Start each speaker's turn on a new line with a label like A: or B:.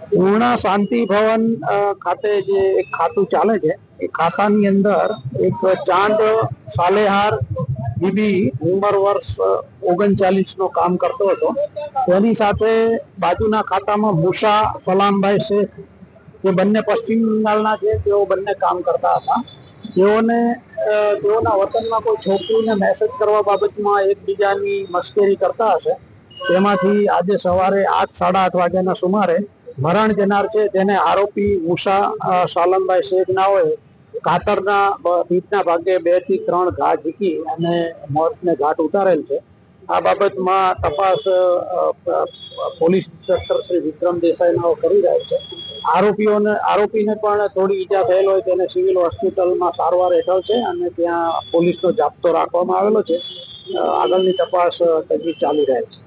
A: પૂર્ણા શાંતિ ભવન ખાતે જે એક ખાતું ચાલે છે એ ખાતાની અંદર એક ચાંદ સાલેહાર બીબી ઉંમર વર્ષ 39 નો કામ કરતો હતો. તેની સાથે બાજુના ખાતામાં મુસા સલામભાઈ શેખ જે બંને પશ્ચિમ બંગાળના છે તેઓ બંને કામ કરતા હતા. તેઓના વતનમાં કોઈ છોકરીને મેસેજ કરવા બાબતમાં એકબીજાની મશ્કરી કરતા હશે. તેમાંથી આજે સવારે 8-8:30 વાગ્યાના સુમારે મરણ જનાર છે તેને આરોપી મુસા સાલમભાઈ શેખ નાઓએ કાતરના પીઠના ભાગે 2 થી 3 ઘા ઝીકી અને મોતને ઘાટ ઉતારેલ છે. આ બાબતમાં તપાસ પોલીસ ઇન્સ્પેક્ટર શ્રી વિક્રમ દેસાઈ કરી રહ્યા છે. આરોપીને પણ થોડી ઈજા થયેલ હોય તેને સિવિલ હોસ્પિટલમાં સારવાર હેઠળ છે અને ત્યાં પોલીસનો જાપ્તો રાખવામાં આવેલો છે. આગળની તપાસ તજવીજ ચાલી રહી છે.